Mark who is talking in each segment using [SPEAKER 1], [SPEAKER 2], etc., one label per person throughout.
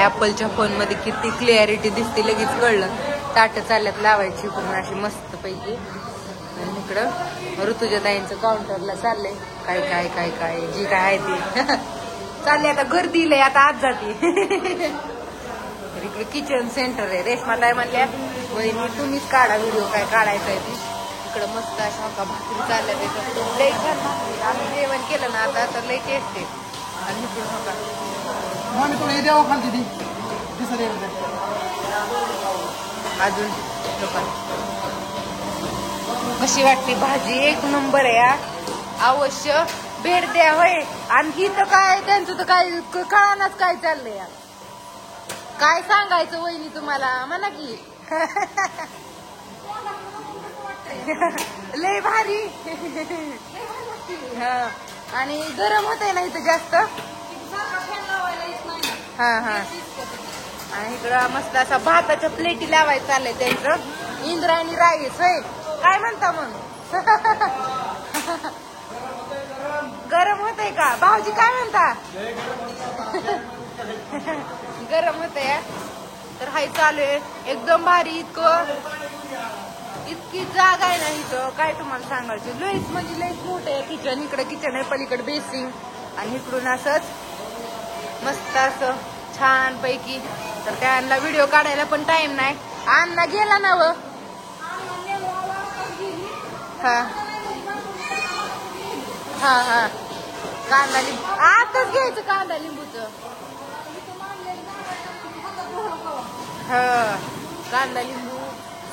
[SPEAKER 1] ऍपलच्या phone मध्ये किती clarity दिसते लगेच कळलं. ताट चालल्यात लावायची पूर्ण अशी मस्त पैकी. आणि इकडं ऋतुजा ताईंचं काउंटरला चाललंय काय काय काय काय जी काय आहे ती चालले. आता गर्दी लय आता आज जाते. तर इकडे किचन सेंटर आहे. रेश्मा ताई म्हणल्या वहिनी तुम्हीच काढा व्हिडिओ काय काढायचा आहे ती. इकडं मस्त अशा का भाकरी चालल्या त्याच्यात लई छान भाकरी. आम्ही जेवण केलं ना आता तर लई टेस्ट आहे. आणि इकडून हो अजून कशी वाटली भाजी एक नंबर आहे. अवश्य भेट द्या होय. आणि ही तर काय त्यांचं तर काय कळानाच काय चाललंय. काय सांगायचं वहिनी तुम्हाला म्हणा की. लय भारी. हा आणि गरम होत आहे ना इथं जास्त. हा हा. आणि इकडं मस्त असा भाताच्या प्लेटी लावायचं चाललंय त्यांचं. इंद्रायणी राईस होय. काय म्हणता मग. गरम होतंय का भाऊजी काय म्हणता. गरम होतंय तर हाय चालू आहे एकदम भारी. इतकी जागा आहे ना इथं काय तुम्हाला सांगायचं. लईच म्हणजे लईच मोठं आहे किचन. इकडे किचन आहे पलीकडे बेसिंग आणि इकडून असंच मस्त असं छान पैकी. तर त्यांना व्हिडिओ काढायला पण टाइम नाही. अण्णा गेला ना व. हा हा हा. कांदा लिंबू आताच घ्यायचं कांदा लिंबूचं. हा कांदा लिंबू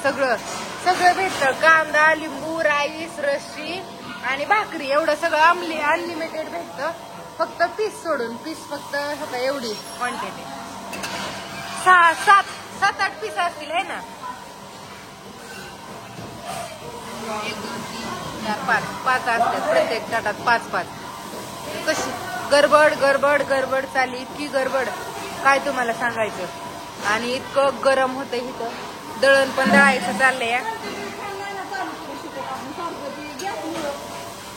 [SPEAKER 1] सगळं सगळं भेटतं. कांदा लिंबू राईस रशी आणि भाकरी एवढं सगळं अनलिमिटेड भेटतं. फक्त पीस सोडून. पीस फक्त एवढी क्वांटिटी 7-8 पीस असतील आहे ना. 1 2 3 4 5 असतात प्रत्येक ताटात 5-5. कशी गडबड गडबड गडबड चालली. इतकी गडबड काय तुम्हाला सांगायचं. आणि इतकं गरम होतं इथं. दळण पण दळायचं चाललंय.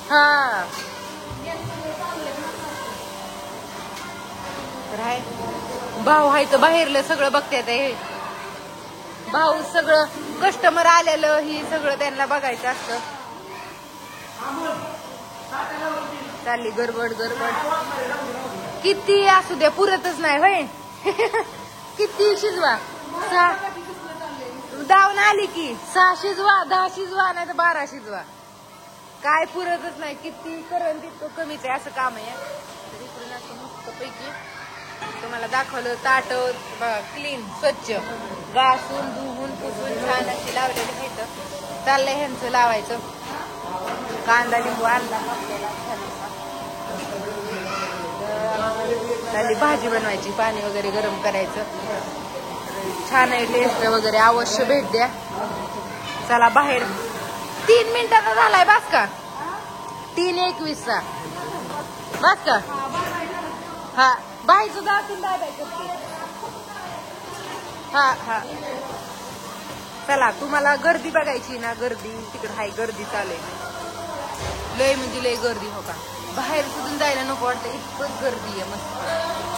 [SPEAKER 1] हा राय भाऊ आहे तर बाहेरलं सगळं बघतात. हे भाऊ सगळं कस्टमर आलेलं ही सगळं त्यांना बघायचं असतं. चालली गडबड गडबड. किती असू द्या पुरतच नाही होय. किती शिजवा. 6 धावून आली की 6 शिजवा 10 शिजवा नाही तर 12 शिजवा. काय पुरतच नाही. किती करण तितकं कमीच आहे असं काम आहे. तर इकडून असं मस्त पैकी तुम्हाला दाखवलं. ताट क्लीन स्वच्छ घासून धुवून पुसून छान अशी लावलेली आहेत. चाललंय ह्यांचं लावायचं. कांदा लिंबू आणला चालली भाजी बनवायची. पाणी वगैरे गरम करायचं. छान आहे टेस्ट वगैरे. अवश्य भेट द्या. चला बाहेर 3 मिनिटाचा झालाय बस का. 3:21 बस का. हा बाईचं दाखवून दाबायचं. हा हा चला तुम्हाला गर्दी बघायची ना. गर्दी तिकडे हाय गर्दी चालेल. लय म्हणजे लय गर्दी हो का. बाहेर सुधून जायला नको वाटतं. इतकंच गर्दी आहे मस्त.